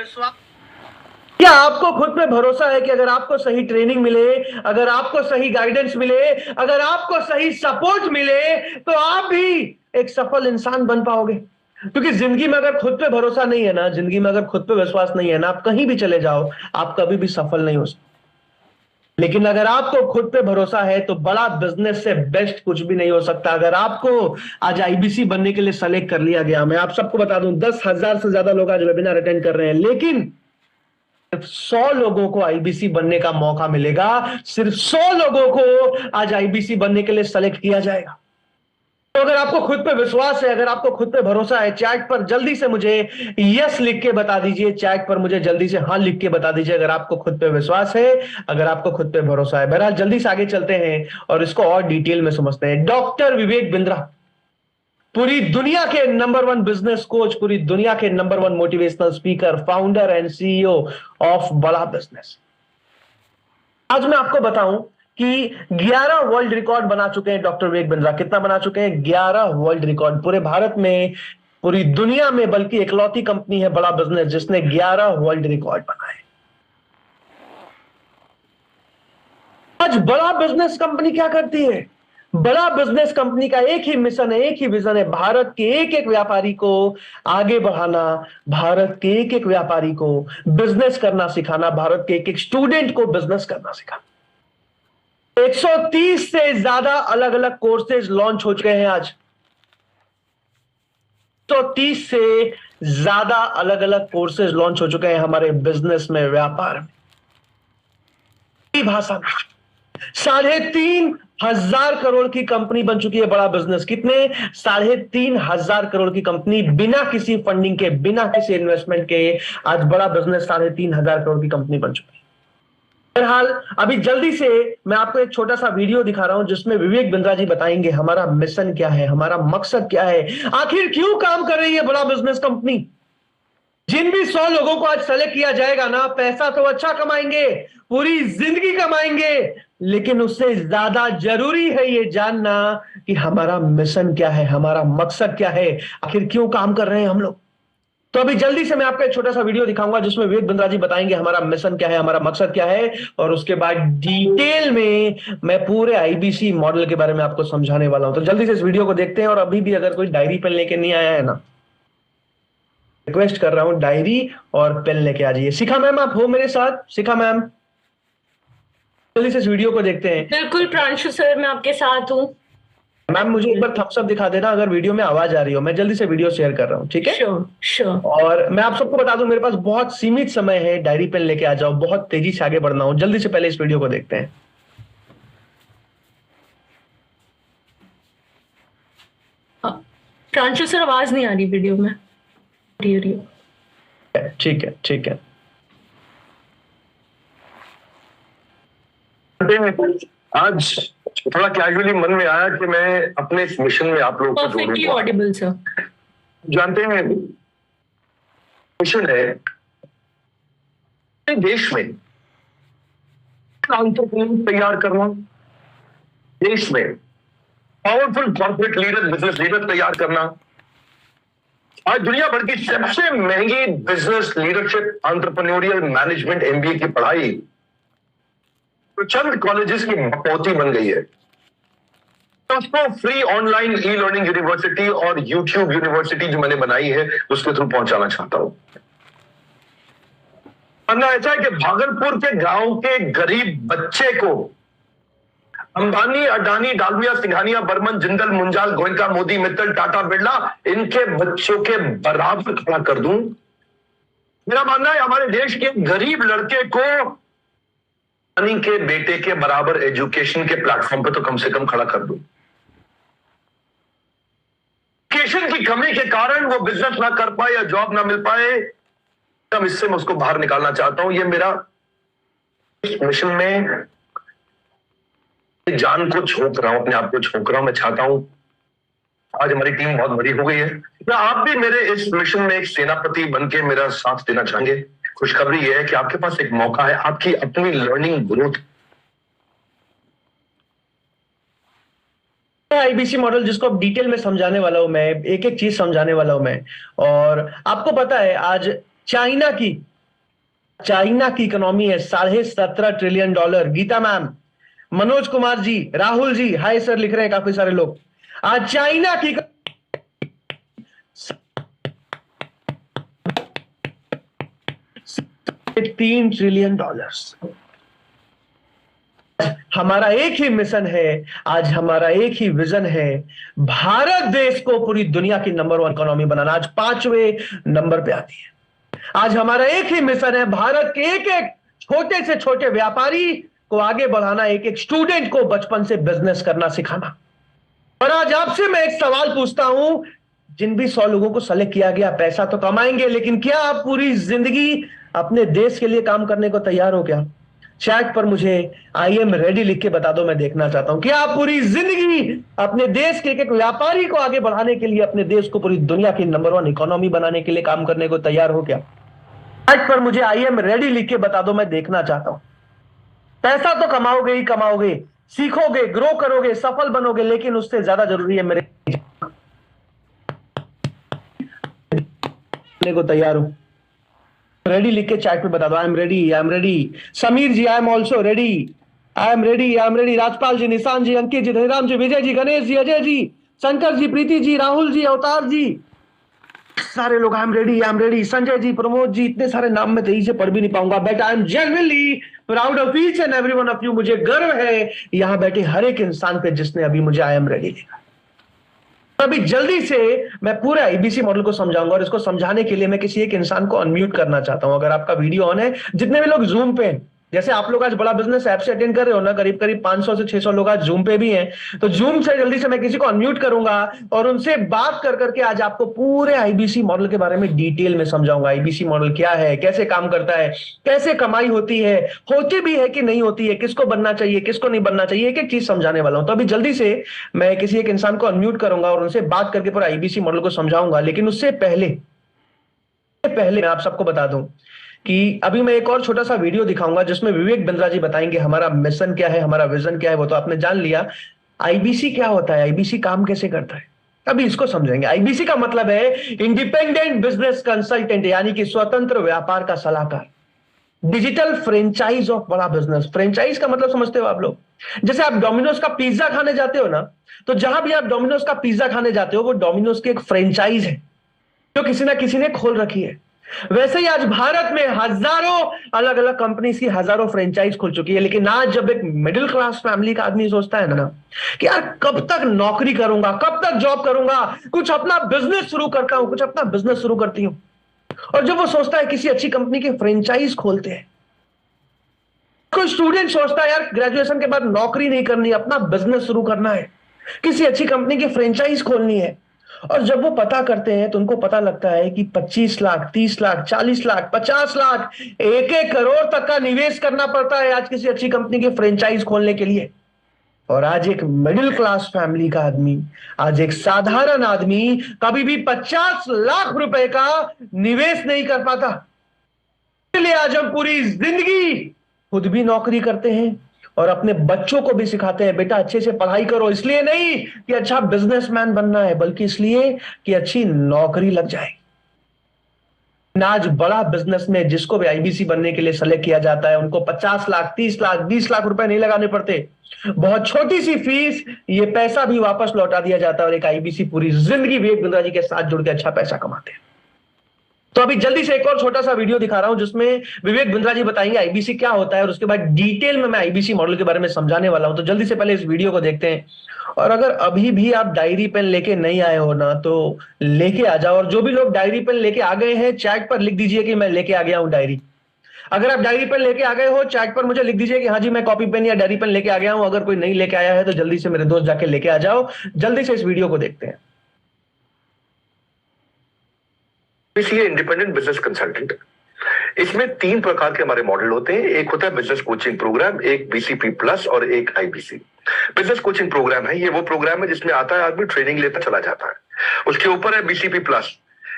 विश्वास, क्या आपको खुद पे भरोसा है कि अगर आपको सही ट्रेनिंग मिले, अगर आपको सही गाइडेंस मिले, अगर आपको सही सपोर्ट मिले, तो आप भी एक सफल इंसान बन पाओगे? क्योंकि जिंदगी में अगर खुद पे भरोसा नहीं है ना, जिंदगी में अगर खुद पे विश्वास नहीं है ना, आप कहीं भी चले जाओ, आप कभी भी सफल नहीं हो सकते। लेकिन अगर आपको खुद पे भरोसा है तो बड़ा बिजनेस से बेस्ट कुछ भी नहीं हो सकता। अगर आपको आज आईबीसी बनने के लिए सेलेक्ट कर लिया गया, मैं आप सबको बता दूं 10,000 से ज्यादा लोग आज वेबिनार अटेंड कर रहे हैं, लेकिन सिर्फ 100 लोगों को आईबीसी बनने का मौका मिलेगा। सिर्फ 100 लोगों को आज आईबीसी बनने के लिए सेलेक्ट किया जाएगा। तो अगर आपको खुद पे विश्वास है, अगर आपको खुद पे भरोसा है, चैट पर जल्दी से मुझे यस लिख के बता दीजिए, चैट पर मुझे जल्दी से हाँ लिख के बता दीजिए अगर आपको खुद पे विश्वास है, अगर आपको खुद पे भरोसा है। बहरहाल जल्दी से आगे चलते हैं और इसको और डिटेल में समझते हैं। डॉक्टर विवेक बिंद्रा, पूरी दुनिया के नंबर 1 बिजनेस कोच, पूरी दुनिया के number 1 motivational speaker, founder and CEO of बड़ा बिजनेस। आज मैं आपको बताऊं कि 11 वर्ल्ड रिकॉर्ड बना चुके हैं डॉक्टर विवेक बिंद्रा। कितना बना चुके हैं? 11 वर्ल्ड रिकॉर्ड पूरे भारत में, पूरी दुनिया में, बल्कि इकलौती कंपनी है बड़ा बिजनेस जिसने 11 वर्ल्ड रिकॉर्ड बनाए। आज बड़ा बिजनेस कंपनी क्या करती है? बड़ा बिजनेस कंपनी का एक ही मिशन है, एक ही विजन है, भारत के एक एक व्यापारी को आगे बढ़ाना, भारत के एक एक व्यापारी को बिजनेस करना सिखाना, भारत के एक एक स्टूडेंट को बिजनेस करना सिखाना। 130 से ज्यादा अलग अलग कोर्सेज लॉन्च हो चुके हैं आज। 130 से ज्यादा अलग अलग कोर्सेज लॉन्च हो चुके हैं हमारे बिजनेस में, व्यापार में, भाषा में। 3,500 करोड़ की कंपनी बन चुकी है बड़ा बिजनेस। कितने? 3,500 करोड़ की कंपनी, बिना किसी फंडिंग के, बिना किसी इन्वेस्टमेंट के आज बड़ा बिजनेस 3,500 करोड़ की कंपनी बन चुकी है। बहरहाल अभी जल्दी से मैं आपको एक छोटा सा वीडियो दिखा रहा हूं जिसमें विवेक बिंद्रा जी बताएंगे हमारा मिशन क्या है, हमारा मकसद क्या है, आखिर क्यों काम कर रही है बड़ा बिजनेस कंपनी। जिन भी 100 लोगों को आज सेलेक्ट किया जाएगा ना, पैसा तो अच्छा कमाएंगे, पूरी जिंदगी कमाएंगे, लेकिन उससे ज्यादा जरूरी है ये जानना कि हमारा मिशन क्या है, हमारा मकसद क्या है, आखिर क्यों काम कर रहे हैं हम लोग। तो अभी जल्दी से मैं आपको एक छोटा सा वीडियो दिखाऊंगा जिसमें विवेक बिंद्रा जी बताएंगे हमारा मिशन क्या है, हमारा मकसद क्या है, और उसके बाद डिटेल में मैं पूरे आईबीसी मॉडल के बारे में आपको समझाने वाला हूं। तो जल्दी से इस वीडियो को देखते हैं। और अभी भी अगर कोई डायरी पेन लेके नहीं आया है ना, रिक्वेस्ट कर रहा हूं डायरी और पेन लेके आ जाइए। शिखा मैम आप हो मेरे साथ? शिखा मैम, जल्दी से इस वीडियो को देखते हैं। बिल्कुल प्रांशु सर, मैं आपके साथ हूँ। मैम मुझे एक बार थम्स अप दिखा देना अगर वीडियो में आवाज आ रही हो। मैं जल्दी से वीडियो शेयर कर रहा हूँ, ठीक है? Sure sure. और मैं आप सबको बता दूं मेरे पास बहुत सीमित समय है, डायरी पेन लेके आ जाओ, बहुत तेजी से आगे बढ़ना हो। जल्दी से पहले इस वीडियो को देखते हैं। प्रांशु सर, आवाज नहीं आ रही वीडियो में। ठीक है ठीक है। आज थोड़ा कैजुअली मन में आया कि मैं अपने इस मिशन में आप लोगों को परफेक्टली ऑडिबल सर। जानते हैं मिशन है देश में एंटरप्रेन्योर तैयार करना, देश में powerful corporate leader, business leader तैयार करना। आज दुनिया भर की सबसे महंगी business leadership, entrepreneurial management MBA की पढ़ाई तो चंद कॉलेजेस की बकौती बन गई है। तो उसको free online e learning university और यूट्यूब यूनिवर्सिटी जो मैंने बनाई है उसके थ्रू पहुंचाना चाहता हूं। मानना ऐसा है कि भागलपुर के गांव के गरीब बच्चे को अंबानी, अडानी, डालमिया, सिंघानिया, बर्मन, जिंदल, मुंजाल, गोयनका, मोदी, मित्तल, टाटा, बिरला, इनके बच्चों के बराबर खड़ा कर दूं। मेरा मानना है हमारे देश के गरीब लड़के को के बेटे के बराबर एजुकेशन के प्लेटफॉर्म पे तो कम से कम खड़ा कर दूं। एजुकेशन की कमी के कारण वो बिजनेस ना कर पाए या जॉब ना मिल पाए, तब इससे मैं उसको बाहर निकालना चाहता हूं। ये मेरा मिशन में जान को झोंक रहा हूं, अपने आप को झोंक रहा हूं। मैं चाहता हूं आज हमारी टीम बहुत बड़ी हो गई है, क्या आप भी मेरे इस मिशन में एक सेनापति बनके मेरा साथ देना चाहेंगे? खुशखबरी यह है कि आपके पास एक मौका है, आपकी अपनी लर्निंग ग्रोथ। आईबीसी मॉडल जिसको अब डिटेल में समझाने वाला हूं मैं, एक एक चीज समझाने वाला हूं मैं। और आपको पता है आज चाइना की चाइना की इकोनॉमी है $17.5 trillion. Gita ma'am, Manoj Kumar ji, Rahul ji, hi sir लिख रहे हैं काफी सारे लोग। आज चाइना की $3 ट्रिलियन। हमारा एक ही मिशन है, आज हमारा एक ही विजन है, भारत देश को पूरी दुनिया की नंबर 1 इकोनॉमी बनाना। आज 5वें नंबर पे आती है। आज हमारा एक ही मिशन है, भारत के एक एक छोटे से छोटे व्यापारी को आगे बढ़ाना, एक एक स्टूडेंट को बचपन से बिजनेस करना सिखाना। और आज आपसे मैं एक सवाल पूछता हूं, जिन भी 100 लोगों को सेलेक्ट किया गया, पैसा तो कमाएंगे, लेकिन क्या आप पूरी जिंदगी अपने देश के लिए काम करने को तैयार हो? क्या चैट पर मुझे आई एम रेडी लिख के बता दो, मैं देखना चाहता हूं। क्या आप पूरी जिंदगी अपने देश के एक व्यापारी को आगे बढ़ाने के लिए, अपने देश को पूरी दुनिया की नंबर 1 इकोनॉमी बनाने के लिए काम करने को तैयार हो? क्या चैट पर मुझे आई एम रेडी लिख के बता दो, मैं देखना चाहता हूं। पैसा तो कमाओगे ही कमाओगे, सीखोगे, ग्रो करोगे, सफल बनोगे, लेकिन उससे ज्यादा जरूरी है मेरे को तैयार हो। रेडी लिख के चैट पे बता दो, I am ready, I am ready. Sameer ji, I am also ready, I am ready, I am ready. Rajpal ji, Nishan ji, अंकित जी, धनीराम जी, विजय जी, गणेश जी, अजय जी, शंकर जी, प्रीति जी, राहुल जी, अवतार जी, सारे लोग I am ready, I am ready. Sanjay ji, Pramod ji, इतने सारे नाम में तेजी से पढ़ भी नहीं पाऊंगा, but I am genuinely proud of each and every one of you. मुझे गर्व है यहां बैठे हर एक इंसान पे जिसने अभी मुझे आई एम रेडी लिखा। अभी जल्दी से मैं पूरे आईबीसी मॉडल को समझाऊंगा, और इसको समझाने के लिए मैं किसी एक इंसान को अनम्यूट करना चाहता हूं। अगर आपका वीडियो ऑन है, जितने भी लोग जूम पे हैं, जैसे आप लोग आज बड़ा बिजनेस ऐप से अटेंड कर रहे हो ना, करीब करीब 500 से 600 लोग आज जूम पे भी हैं, तो जूम से जल्दी से मैं किसी को अनम्यूट करूंगा और उनसे बात कर करके आज आपको पूरे आईबीसी मॉडल के बारे में डिटेल में समझाऊंगा। आईबीसी मॉडल क्या है, कैसे काम करता है, कैसे कमाई होती है, होती भी है कि नहीं होती है, किसको बनना चाहिए, किसको नहीं बनना चाहिए, एक एक चीज समझाने वाला हूं। तो अभी जल्दी से मैं किसी एक इंसान को अनम्यूट करूंगा और उनसे बात करके पूरा आईबीसी मॉडल को समझाऊंगा। लेकिन उससे पहले मैं आप सबको बता दूं कि अभी मैं एक और छोटा सा वीडियो दिखाऊंगा जिसमें विवेक बिंद्रा जी बताएंगे हमारा मिशन क्या है, हमारा विजन क्या है। वो तो आपने जान लिया। आईबीसी क्या होता है, आईबीसी काम कैसे करता है, अभी इसको समझेंगे। आईबीसी का मतलब है इंडिपेंडेंट बिजनेस कंसल्टेंट, यानी कि स्वतंत्र व्यापार का सलाहकार, डिजिटल फ्रेंचाइज ऑफ बड़ा बिजनेस। फ्रेंचाइज का मतलब समझते हो आप लोग? जैसे आप डोमिनोज का पिज्जा खाने जाते हो ना, तो जहां भी आप डोमिनोज का पिज्जा खाने जाते हो, वो डोमिनोज की एक फ्रेंचाइज है जो किसी ना किसी ने खोल रखी है। वैसे ही आज भारत में हजारों अलग अलग कंपनी की हजारों फ्रेंचाइज खुल चुकी है। लेकिन आज जब एक मिडिल क्लास फैमिली का आदमी सोचता है ना कि यार कब तक नौकरी करूंगा, कब तक जॉब करूंगा, कुछ अपना बिजनेस शुरू करता हूं, कुछ अपना बिजनेस शुरू करती हूं, और जब वो सोचता है किसी अच्छी कंपनी के फ्रेंचाइज खोलते हैं। कोई स्टूडेंट सोचता है यार ग्रेजुएशन के बाद नौकरी नहीं करनी, अपना बिजनेस शुरू करना है, किसी अच्छी कंपनी की फ्रेंचाइज खोलनी है। और जब वो पता करते हैं तो उनको पता लगता है कि 25 लाख, 30 लाख, 40 लाख, 50 लाख, 1-1 करोड़ तक का निवेश करना पड़ता है आज किसी अच्छी कंपनी की फ्रेंचाइज खोलने के लिए। और आज एक मिडिल क्लास फैमिली का आदमी, आज एक साधारण आदमी कभी भी 50 लाख रुपए का निवेश नहीं कर पाता। इसलिए आज हम पूरी जिंदगी खुद भी नौकरी करते हैं और अपने बच्चों को भी सिखाते हैं, बेटा अच्छे से पढ़ाई करो। इसलिए नहीं कि अच्छा बिजनेसमैन बनना है, बल्कि इसलिए कि अच्छी नौकरी लग जाए। आज बड़ा बिजनेस में जिसको भी आईबीसी बनने के लिए सेलेक्ट किया जाता है, उनको 50 लाख, 30 लाख, 20 लाख रुपए नहीं लगाने पड़ते। बहुत छोटी सी फीस, ये पैसा भी वापस लौटा दिया जाता है और एक आईबीसी पूरी जिंदगी विवेक बिंद्रा जी के साथ जुड़ के अच्छा पैसा कमाते हैं। तो अभी जल्दी से एक और छोटा सा वीडियो दिखा रहा हूं जिसमें विवेक बिंद्रा जी बताएंगे आईबीसी क्या होता है, और उसके बाद डिटेल में मैं आईबीसी मॉडल के बारे में समझाने वाला हूं। तो जल्दी से पहले इस वीडियो को देखते हैं। और अगर अभी भी आप डायरी पेन लेके नहीं आए हो ना, तो लेके आ जाओ। और जो भी लोग डायरी पेन लेके आ गए हैं, चैट पर लिख दीजिए कि मैं लेके आ गया हूं डायरी। अगर आप डायरी पेन लेके आ गए हो, चैट पर मुझे लिख दीजिए कि हाँ जी मैं कॉपी पेन या डायरी पेन लेके आ गया हूं। अगर कोई नहीं लेके आया है तो जल्दी से मेरे दोस्त जाके लेके आ जाओ। जल्दी से इस वीडियो को देखते हैं। इसलिए इंडिपेंडेंट बिजनेस कंसल्टेंट, इसमें 3 प्रकार के हमारे मॉडल होते हैं। एक होता है बिजनेस कोचिंग प्रोग्राम, एक बीसीपी प्लस और एक आईबीसी। बिजनेस कोचिंग प्रोग्राम है, ये वो प्रोग्राम है जिसमें आता है आदमी ट्रेनिंग लेता चला जाता है। उसके ऊपर है बीसीपी प्लस।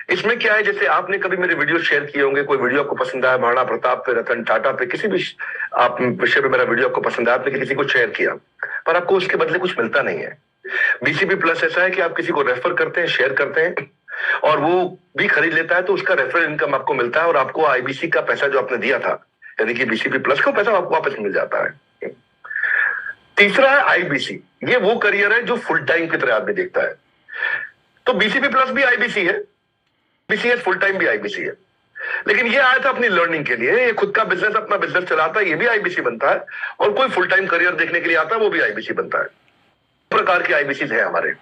इसमें क्या है, जैसे आपने कभी मेरे वीडियो शेयर किए होंगे, कोई वीडियो आपको पसंद आया, महाराणा प्रताप पे, रतन टाटा पे, किसी भी आप विषय पे मेरा वीडियो आपको पसंद आया, आपने किसी को शेयर किया, पर आपको उसके बदले कुछ मिलता नहीं है। बीसीपी प्लस ऐसा है कि आप किसी को रेफर करते हैं, शेयर करते हैं, और वो भी खरीद लेता है तो उसका रेफरल इनकम आपको मिलता है और आपको आईबीसी का पैसा जो आपने दिया था, यानी कि बीसीपी प्लस का पैसा आपको वापस मिल जाता है। तीसरा है आईबीसी। ये वो करियर है जो फुल टाइम की तरह आदमी देखता है। तो बीसीपी प्लस भी आईबीसी है, बीसीएस फुल टाइम भी आईबीसी है। लेकिन ये आया था अपनी लर्निंग के लिए, ये खुद का बिजनेस, अपना बिजनेस चलाता है, ये भी आईबीसी बनता है। और कोई फुल टाइम करियर देखने के लिए आता है, वो भी आईबीसी बनता है। प्रकार के आईबीसी है हमारे।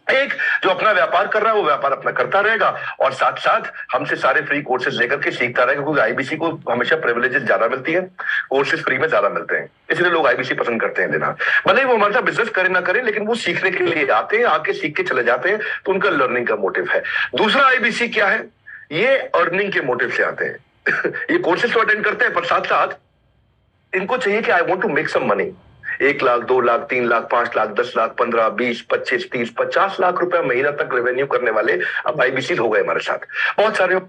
एक जो अपना व्यापार कर रहा है वो व्यापार अपना करता रहेगा और साथ साथ हमसे सारे फ्री कोर्सेज लेकर के सीखता रहेगा, क्योंकि आईबीसी को हमेशा प्रिविलेजेस ज्यादा मिलती है, कोर्सेज फ्री में ज्यादा मिलते हैं, इसलिए लोग आईबीसी पसंद करते हैं लेना। भले ही वो हमारे साथ बिजनेस करे ना करे, लेकिन वो सीखने के लिए आते हैं, आके सीख के चले जाते हैं, तो उनका लर्निंग का मोटिव है। दूसरा आईबीसी क्या है, ये अर्निंग के मोटिव से आते हैं। ये कोर्सेज तो अटेंड करते हैं, पर साथ साथ इनको चाहिए कि I want to make some money. 1 lakh, 2 lakh, 3 lakh, 5 lakh, 10 lakh, 15, 20, 25, 30, 50 lakh रुपए महीना तक रेवेन्यू करने वाले अब आईबीसी हो गए हमारे साथ बहुत सारे।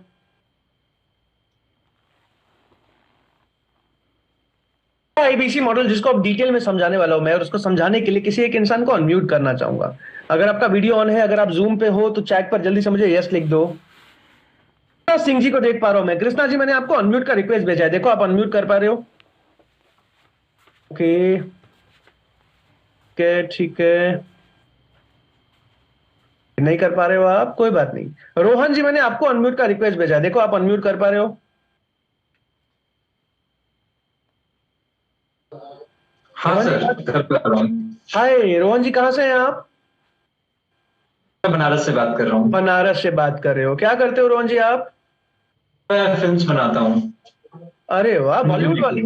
आईबीसी मॉडल जिसको अब डिटेल में समझाने वाला हूं मैं, और उसको समझाने के लिए किसी एक इंसान को अनम्यूट करना चाहूंगा। अगर आपका वीडियो ऑन है, अगर आप जूम पे हो तो चैट पर जल्दी से मुझे यस लिख दो। सिंह जी को देख पा रहा हूं मैं। कृष्णा जी, मैंने आपको अनम्यूट का रिक्वेस्ट भेजा है, देखो आप अनम्यूट कर पा रहे हो? ओके, ठीक है, नहीं कर पा रहे हो आप, कोई बात नहीं। रोहन जी, मैंने आपको अनम्यूट का रिक्वेस्ट भेजा है, देखो आप अनम्यूट कर पा रहे हो? हाँ सर, कर पा रहा हूँ। हाय रोहन जी, कहाँ से हैं आप? मैं बनारस से बात कर रहा हूँ। बनारस से बात कर रहे हो, क्या करते हो रोहन जी आप? मैं फिल्म्स बनाता हूँ। अरे वाह, बॉलीवुड वाली?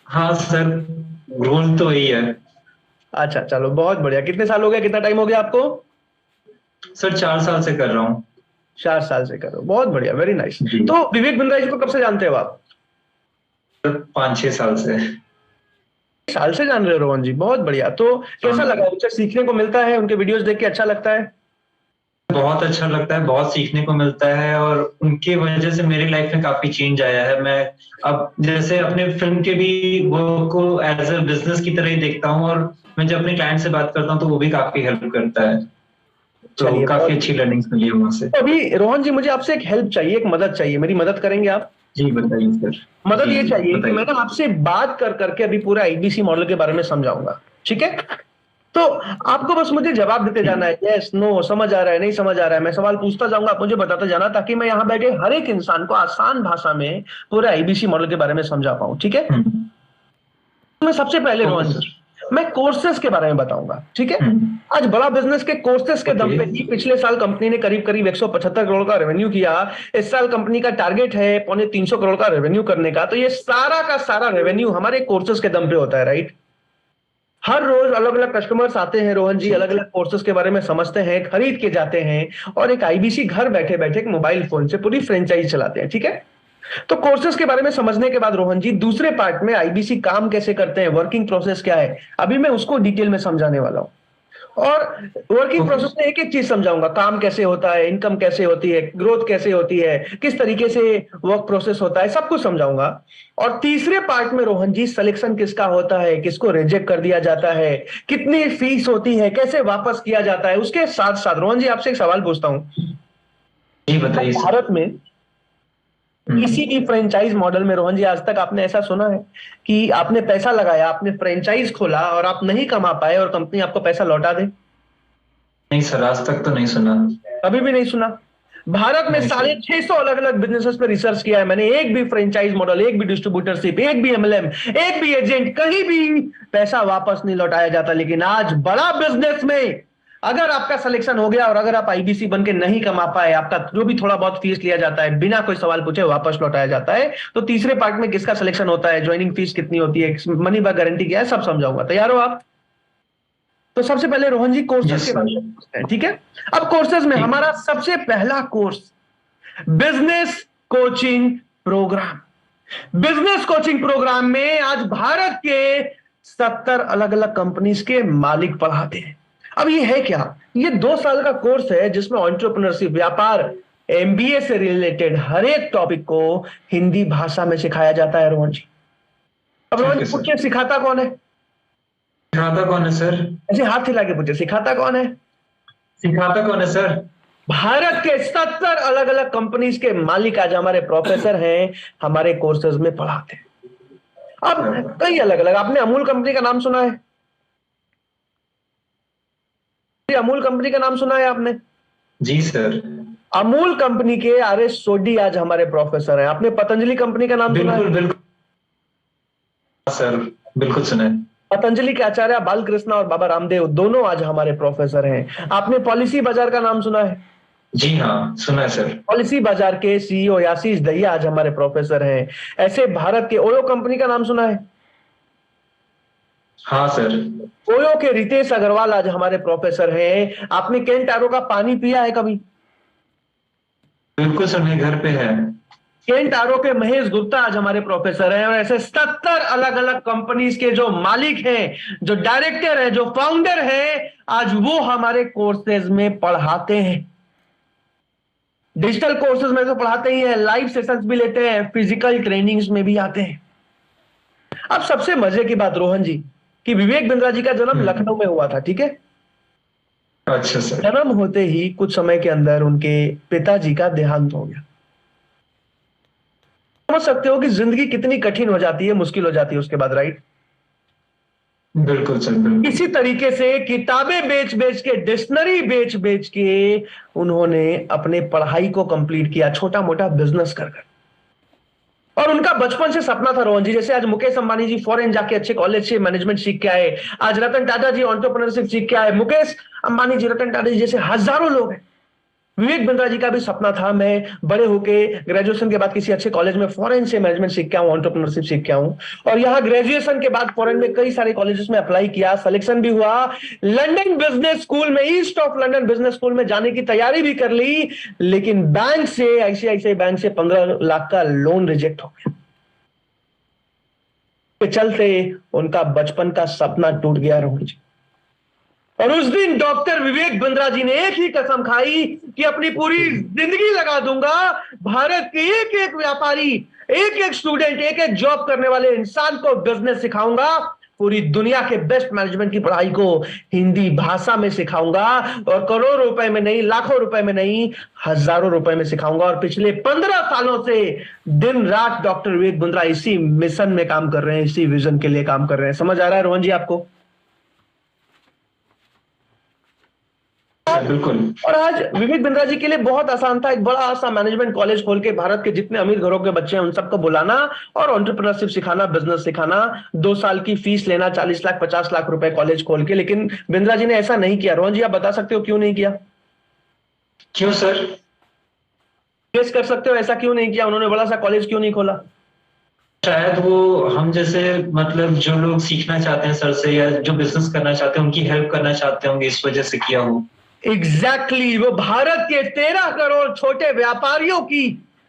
हाँ सर, रोल तो यही है। अच्छा, चलो बहुत बढ़िया। कितने साल हो गए, कितना टाइम हो गया आपको? सर 4 साल से कर रहा हूँ। 4 साल से करो, बहुत बढ़िया, वेरी नाइस। तो विवेक बिंद्रा जी को कब से जानते हो आप? 5-6 साल से। साल से जान रहे हो रोहन जी, बहुत बढ़िया। तो कैसा लगा, उनसे सीखने को मिलता है, उनके वीडियोस देख के अच्छा लगता है? बहुत अच्छा लगता है, बहुत सीखने को मिलता है और उनके वजह से मेरी लाइफ में काफी चेंज आया है। मैं अब जैसे अपने फिल्म के भी वर्क को एज अ बिजनेस की तरह ही देखता हूँ और मैं जब अपने क्लाइंट से बात करता हूँ तो वो भी काफी हेल्प करता है, तो काफी अच्छी लर्निंग्स मिली है वहां से। अभी रोहन जी, मुझे आपसे एक हेल्प चाहिए, एक मदद चाहिए, मेरी मदद करेंगे आप? जी बताइए सर। मदद ये चाहिए कि मैं ना आपसे बात कर करके अभी पूरा आईबीसी मॉडल के बारे में समझाऊंगा, ठीक है? तो आपको बस मुझे जवाब देते जाना है, यस नो, समझ आ रहा है, नहीं समझ आ रहा है। मैं सवाल पूछता जाऊंगा, आप मुझे बताते जाना, ताकि मैं यहाँ बैठे हर एक इंसान को आसान भाषा में पूरे आईबीसी मॉडल के बारे में समझा पाऊं, ठीक है? मैं सबसे पहले रोहन जी, मैं कोर्सेस के बारे में बताऊंगा, ठीक है? आज बड़ा बिजनेस के कोर्सेस के दम पे ही पिछले साल कंपनी ने करीब करीब 175 करोड़ का रेवेन्यू किया। इस साल कंपनी का टारगेट है 350 करोड़ का रेवेन्यू करने का। तो ये सारा का सारा रेवेन्यू हमारे कोर्सेस के दम पे होता है, राइट? हर रोज अलग अलग कस्टमर्स आते हैं रोहन जी, अलग अलग कोर्सेज के बारे में समझते हैं, खरीद के जाते हैं, और एक आईबीसी घर बैठे बैठे एक मोबाइल फोन से पूरी फ्रेंचाइज चलाते हैं, ठीक है? तो कोर्सेज के बारे में समझने के बाद रोहन जी, दूसरे पार्ट में आईबीसी काम कैसे करते हैं, वर्किंग प्रोसेस क्या है, अभी मैं उसको डिटेल में समझाने वाला हूं। और वर्किंग प्रोसेस में एक एक चीज समझाऊंगा, काम कैसे होता है, इनकम कैसे होती है, ग्रोथ कैसे होती है, किस तरीके से वर्क प्रोसेस होता है, सब कुछ समझाऊंगा। और तीसरे पार्ट में रोहन जी, सिलेक्शन किसका होता है, किसको रिजेक्ट कर दिया जाता है, कितनी फीस होती है, कैसे वापस किया जाता है, उसके साथ साथ रोहन जी आपसे एक सवाल पूछता हूं। जी बताइए। भारत में किसी भी फ्रेंचाइज मॉडल में रोहन जी आज तक आपने ऐसा सुना है कि आपने पैसा लगाया, आपने फ्रेंचाइज खोला और आप नहीं कमा पाए और कंपनी आपको पैसा लौटा दे? नहीं सर, आज तक तो नहीं सुना। अभी भी नहीं सुना? भारत में 650 अलग अलग बिजनेसेस पे रिसर्च किया है मैंने, एक भी फ्रेंचाइज मॉडल, एक भी डिस्ट्रीब्यूटरशिप, एक भी एमएलएम, एक भी एजेंट, कहीं भी पैसा वापस नहीं लौटाया जाता। लेकिन आज बड़ा बिजनेस में अगर आपका सिलेक्शन हो गया और अगर आप आईबीसी बन के नहीं कमा पाए, आपका जो भी थोड़ा बहुत फीस लिया जाता है बिना कोई सवाल पूछे वापस लौटाया जाता है। तो तीसरे पार्ट में किसका सिलेक्शन होता है, ज्वाइनिंग फीस कितनी होती है, मनी बैक गारंटी क्या है, सब समझाऊंगा। तैयार हो आप? तो सबसे पहले रोहन जी कोर्सेज के बारे में पूछते हैं, ठीक है? अब कोर्सेज में हमारा सबसे पहला course business coaching programme. Business coaching programme में आज भारत के 70 अलग अलग कंपनीज के मालिक पढ़ाते हैं। अब ये है क्या? ये 2 साल का कोर्स है जिसमें एंटरप्रेन्योरशिप, व्यापार, एमबीए से रिलेटेड हर एक टॉपिक को हिंदी भाषा में सिखाया जाता है रोहन जी। अब रोहन जी पूछिए, सिखाता कौन है? सिखाता कौन है सर? ऐसे हाथ हिला के पूछे, सिखाता कौन है? सिखाता कौन है सर? भारत के 70 अलग अलग कंपनीज के मालिक आज हमारे प्रोफेसर हैं, हमारे कोर्सेज में पढ़ाते हैं। अब कई अलग अलग, आपने अमूल कंपनी का नाम सुना है? अमूल कंपनी का नाम सुना है आपने? जी सर। अमूल कंपनी के आर.एस. सोडी आज हमारे प्रोफेसर हैं। आपने पतंजलि कंपनी का नाम सुना है? बिल्कुल बिल्कुल सर, बिल्कुल सुना है। पतंजलि के आचार्य बालकृष्ण और बाबा रामदेव दोनों आज हमारे प्रोफेसर हैं। आपने पॉलिसी बाजार का नाम सुना है? जी हाँ, सुना है सर। पॉलिसी बाजार के सीईओ आशीष दहिया आज हमारे प्रोफेसर हैं। ऐसे भारत के ओयो कंपनी का नाम सुना है? हाँ सर। ओयो के रितेश अग्रवाल आज हमारे प्रोफेसर हैं। आपने केंट आरो का पानी पिया है कभी? बिल्कुल सर, मेरे घर पे है। केंट आरो के महेश गुप्ता आज हमारे प्रोफेसर हैं। और ऐसे 70 अलग अलग कंपनीज के जो मालिक हैं, जो डायरेक्टर हैं, जो फाउंडर हैं, आज वो हमारे कोर्सेज में पढ़ाते हैं। डिजिटल कोर्सेज में तो पढ़ाते ही हैं, लाइव सेशंस भी लेते हैं, फिजिकल ट्रेनिंग्स में भी आते हैं। अब सबसे मजे की बात रोहन जी, कि विवेक बिंद्रा जी का जन्म लखनऊ में हुआ था, ठीक है? अच्छा सर। जन्म होते ही कुछ समय के अंदर उनके पिताजी का देहांत हो गया। समझ सकते हो कि जिंदगी कितनी कठिन हो जाती है, मुश्किल हो जाती है उसके बाद, राइट? बिल्कुल सर, बिल्कुल। इसी तरीके से किताबें बेच बेच के, डिक्शनरी बेच बेच के उन्होंने अपने पढ़ाई को कंप्लीट किया, छोटा मोटा बिजनेस कर। और उनका बचपन से सपना था रोहन जी, जैसे आज मुकेश अंबानी जी फॉरेन जाके अच्छे कॉलेज से मैनेजमेंट सीख के आए, आज रतन टाटा जी एंटरप्रेन्योरशिप सीख के आए, मुकेश अंबानी जी, रतन टाटा जी जैसे हजारों लोग हैं। विवेक बिंद्रा जी का भी सपना था, मैं बड़े होके ग्रेजुएशन के बाद किसी अच्छे कॉलेज में फॉरेन से मैनेजमेंट सीख के आऊं, एंटरप्रेन्योरशिप सीख के आऊं। और यहाँ ग्रेजुएशन के बाद फॉरेन में कई सारे कॉलेजेस में अप्लाई किया, सिलेक्शन भी हुआ, लंदन बिजनेस स्कूल में, east of London business school में जाने की तैयारी भी कर ली, लेकिन बैंक से, आईसीआईसीआई बैंक से 15 लाख का लोन रिजेक्ट हो गया। के चलते उनका बचपन का सपना टूट गया रोहन जी। और उस दिन डॉक्टर विवेक बिंद्रा जी ने एक ही कसम खाई कि अपनी पूरी जिंदगी लगा दूंगा, भारत के एक एक व्यापारी, एक एक स्टूडेंट, एक एक जॉब करने वाले इंसान को बिजनेस सिखाऊंगा, पूरी दुनिया के बेस्ट मैनेजमेंट की पढ़ाई को हिंदी भाषा में सिखाऊंगा, और करोड़ों रुपए में नहीं, लाखों रुपए में नहीं, हजारों रुपए में सिखाऊंगा। और पिछले 15 सालों से दिन रात डॉक्टर विवेक बिंद्रा इसी मिशन में काम कर रहे हैं, इसी विजन के लिए काम कर रहे हैं। समझ आ रहा है रोहन जी आपको? बिल्कुल। और आज विवेक बिंद्रा जी के लिए बहुत आसान था, एक बड़ा सा मैनेजमेंट कॉलेज खोल के भारत के जितने अमीर घरों के बच्चे हैं उन सबको बुलाना और एंटरप्रेन्योरशिप सिखाना, बिजनेस सिखाना, 2 साल की फीस लेना, 40 लाख 50 लाख रुपए कॉलेज खोल के। लेकिन बिंद्रा जी ने ऐसा नहीं किया। रोहन जी आप बता सकते हो क्यों नहीं किया? क्यों सर? गेस कर सकते हो ऐसा क्यों नहीं किया? उन्होंने बड़ा सा कॉलेज क्यों नहीं खोला? शायद वो हम जैसे मतलब जो लोग सीखना चाहते हैं सर से, या जो बिजनेस करना चाहते हैं, उनकी हेल्प करना चाहते होंगे, इस वजह से किया हो। एग्जैक्टली वो भारत के 13 करोड़ छोटे व्यापारियों की,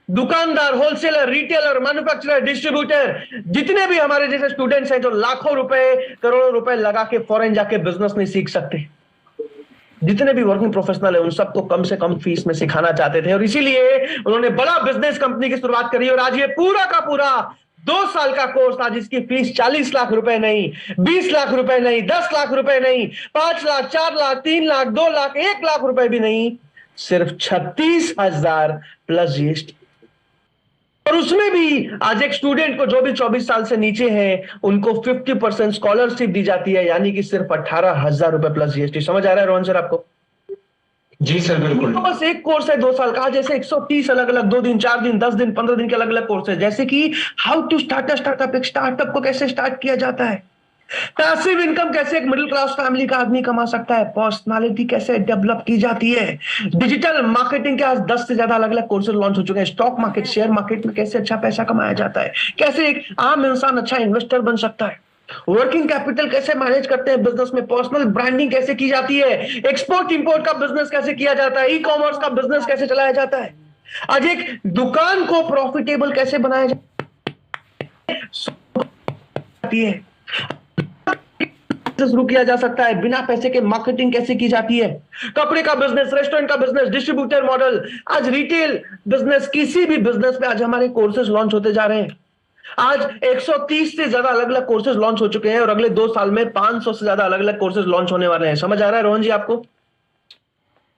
दुकानदार, होलसेलर, रिटेलर, मैन्युफैक्चरर, डिस्ट्रीब्यूटर, जितने भी हमारे जैसे स्टूडेंट्स हैं जो लाखों रुपए, करोड़ों रुपए लगा के फॉरेन जाके बिजनेस नहीं सीख सकते, जितने भी वर्किंग प्रोफेशनल है उन सबको कम से कम फीस में सिखाना चाहते थे। और इसीलिए उन्होंने बड़ा बिजनेस कंपनी की शुरुआत करी। और आज ये पूरा का पूरा 2 साल का कोर्स था जिसकी फीस 40 लाख रुपए नहीं, 20 लाख रुपए नहीं, 10 लाख रुपए नहीं, 5 लाख, 4 लाख, 3 लाख, 2 लाख, 1 लाख रुपए भी नहीं, सिर्फ 36,000 प्लस जीएसटी। और उसमें भी आज एक स्टूडेंट को जो भी 24 साल से नीचे है उनको 50% स्कॉलरशिप दी जाती है, यानी कि सिर्फ 18,000 रुपए प्लस जीएसटी। समझ आ रहा है रोहन सर आपको? जी सर, बिल्कुल। तो बस एक कोर्स है 2 साल का, जैसे 130 अलग अलग 2 दिन, 4 दिन, 10 दिन, 15 दिन के अलग अलग कोर्स है। जैसे कि how to start a startup, एक स्टार्टअप को कैसे स्टार्ट किया जाता है, पैसिव इनकम कैसे एक मिडिल क्लास फैमिली का आदमी कमा सकता है, पर्सनालिटी कैसे डेवलप की जाती है, डिजिटल मार्केटिंग के आज 10 से ज्यादा अलग अलग कोर्सेज लॉन्च हो चुके हैं, स्टॉक मार्केट, शेयर मार्केट में कैसे अच्छा पैसा कमाया जाता है, कैसे एक आम इंसान अच्छा इन्वेस्टर बन सकता है, वर्किंग कैपिटल कैसे मैनेज करते हैं बिजनेस में, पर्सनल ब्रांडिंग कैसे की जाती है, एक्सपोर्ट इंपोर्ट का बिजनेस कैसे किया जाता है, ई कॉमर्स का बिजनेस कैसे चलाया जाता है, आज एक दुकान को प्रॉफिटेबल कैसे बनाया जाती है, शुरू किया जा सकता है बिना पैसे के, मार्केटिंग कैसे की जाती है, कपड़े का बिजनेस, रेस्टोरेंट का बिजनेस, डिस्ट्रीब्यूटर मॉडल, आज रिटेल बिजनेस, किसी भी बिजनेस में आज हमारे कोर्सेज लॉन्च होते जा रहे हैं। आज 130 से ज्यादा अलग अलग कोर्सेज लॉन्च हो चुके हैं और अगले 2 साल में 500 से ज्यादा अलग अलग कोर्सेज लॉन्च होने वाले हैं। समझ आ रहा है रोहन जी आपको?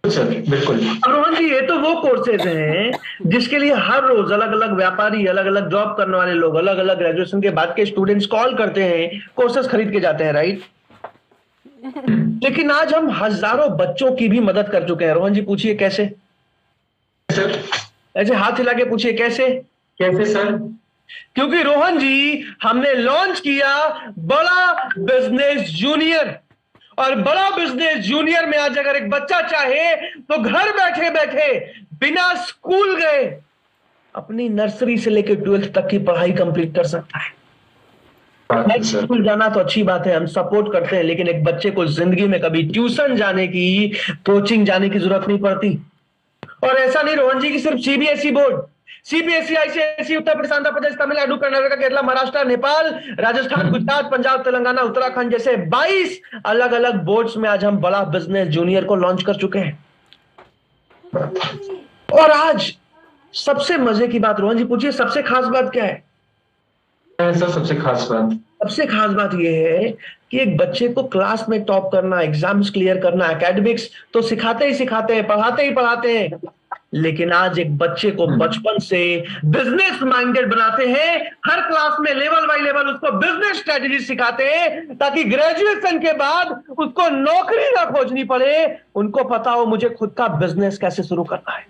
सर बिल्कुल। अब रोहन जी, ये तो वो कोर्सेज हैं जिसके लिए हर रोज अलग अलग व्यापारी, अलग अलग जॉब करने वाले लोग, अलग अलग ग्रेजुएशन के बाद के स्टूडेंट्स कॉल करते हैं, कोर्सेज खरीद के जाते हैं, राइट? लेकिन आज हम हजारों बच्चों की भी मदद कर चुके हैं। रोहन जी पूछिए कैसे? सर ऐसे हाथ हिला के पूछिए कैसे? कैसे सर? क्योंकि रोहन जी, हमने लॉन्च किया बड़ा बिजनेस जूनियर, और बड़ा बिजनेस जूनियर में आज अगर एक बच्चा चाहे तो घर बैठे बैठे बिना स्कूल गए अपनी नर्सरी से लेकर 12th तक की पढ़ाई कंप्लीट कर सकता है। सर स्कूल जाना तो अच्छी बात है, हम सपोर्ट करते हैं, लेकिन एक बच्चे को जिंदगी में कभी ट्यूशन जाने की, कोचिंग जाने की जरूरत नहीं पड़ती। और ऐसा नहीं रोहन जी कि सिर्फ CBSE board, CBSE, ICSE, Uttar Pradesh, Andhra Pradesh, Tamil Nadu, Karnataka, Kerala, Maharashtra, Nepal, Rajasthan, Gujarat, Punjab, Telangana, Uttarakhand जैसे 22 अलग अलग बोर्ड्स में आज हम बड़ा बिजनेस जूनियर को लॉन्च कर चुके हैं। और आज सबसे मजे की बात, रोहन जी पूछिए सबसे खास बात क्या है? सर सबसे खास बात, सबसे खास बात यह है कि एक बच्चे को क्लास में टॉप करना, एग्जाम्स क्लियर करना, एकेडमिक्स तो सिखाते ही सिखाते हैं, पढ़ाते ही पढ़ाते हैं, लेकिन आज एक बच्चे को बचपन से बिजनेस माइंडेड बनाते हैं। हर क्लास में लेवल बाय लेवल उसको बिजनेस स्ट्रेटजी सिखाते हैं, ताकि ग्रेजुएशन के बाद उसको नौकरी ना खोजनी पड़े, उनको पता हो मुझे खुद का बिजनेस कैसे शुरू करना है।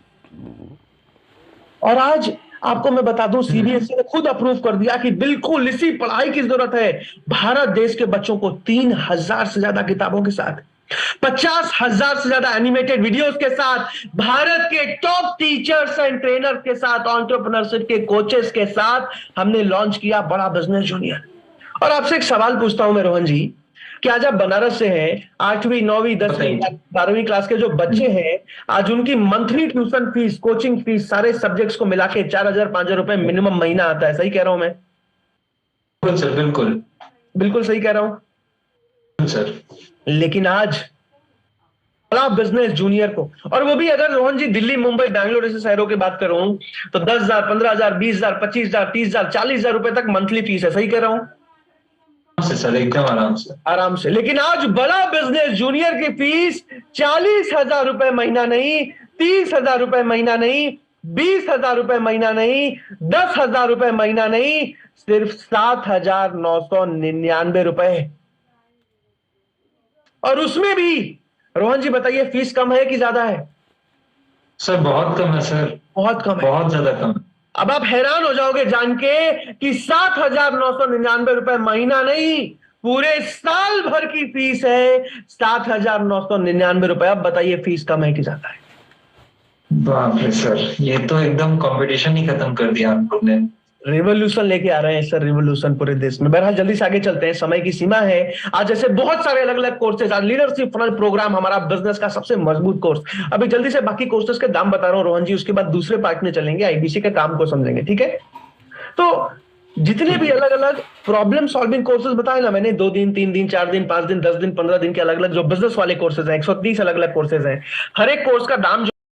और आज आपको मैं बता दूं, सीबीएसई ने खुद अप्रूव कर दिया कि बिल्कुल इसी पढ़ाई की जरूरत है। भारत देश के बच्चों को 3000 से ज्यादा किताबों के साथ, 50,000 से ज्यादा एनिमेटेड वीडियोस के साथ, भारत के टॉप टीचर्स एंड ट्रेनर के साथ, एंटरप्रेन्योरशिप के कोचेस के साथ हमने लॉन्च किया बड़ा बिजनेस जूनियर। और आपसे एक सवाल पूछता हूं मैं रोहन जी, कि आज आप बनारस से हैं, 8वीं 9वीं 10वीं 12वीं क्लास के जो बच्चे हैं, आज उनकी monthly tuition fees, coaching fees, सारे सब्जेक्ट्स को मिला के 4,000-5,000 रुपए मिनिमम महीना आता है। सही कह रहा हूं मैं? बिल्कुल सर, बिल्कुल बिल्कुल सही कह रहा हूं सर। लेकिन आज बड़ा बिजनेस जूनियर को, और वो भी अगर रोहन जी दिल्ली, मुंबई, बैंगलोर जैसे शहरों की बात करूं तो 10,000, 15,000, 20,000, 25,000, 30,000, 40,000 रुपए तक मंथली फीस है। सही कह रहा हूं? सर एकदम आराम से, आराम से। लेकिन आज बड़ा बिजनेस जूनियर की फीस 40,000 रुपए महीना नहीं, 30,000 रुपए महीना नहीं, 20,000 रुपए महीना नहीं, 10,000 रुपए महीना नहीं, सिर्फ 7,999 रुपए। और उसमें भी रोहन जी बताइए फीस कम है कि ज्यादा है? सर बहुत कम है सर, बहुत कम है, बहुत ज्यादा कम है। अब आप हैरान हो जाओगे जान के कि 7,999 रुपए महीना नहीं, पूरे साल भर की फीस है 7,999 रुपए। अब बताइए फीस कम है कि ज्यादा है? बाप रे सर, ये तो एकदम कंपटीशन ही खत्म कर दिया आप लोग ने। रिवोल्यूशन लेके आ रहे हैं सर, रिवोल्यूशन पूरे देश में। बहरहाल जल्दी से आगे चलते हैं, समय की सीमा है। आज जैसे बहुत सारे अलग अलग कोर्सेज, आज लीडरशिप फनल प्रोग्राम हमारा बिजनेस का सबसे मजबूत कोर्स। अभी जल्दी से बाकी कोर्सेज के दाम बता रहा हूं रोहन जी, उसके बाद दूसरे पार्ट में चलेंगे, आईबीसी के काम को समझेंगे, ठीक है? तो जितने भी अलग अलग प्रॉब्लम सॉल्विंग कोर्सेज बताए ना मैंने, 2 दिन, 3 दिन, 4 दिन, 5 दिन, 10 दिन, 15 दिन के अलग अलग जो बिजनेस वाले कोर्सेज हैं, 130 अलग अलग कोर्सेज हैं। हर एक कोर्स का दाम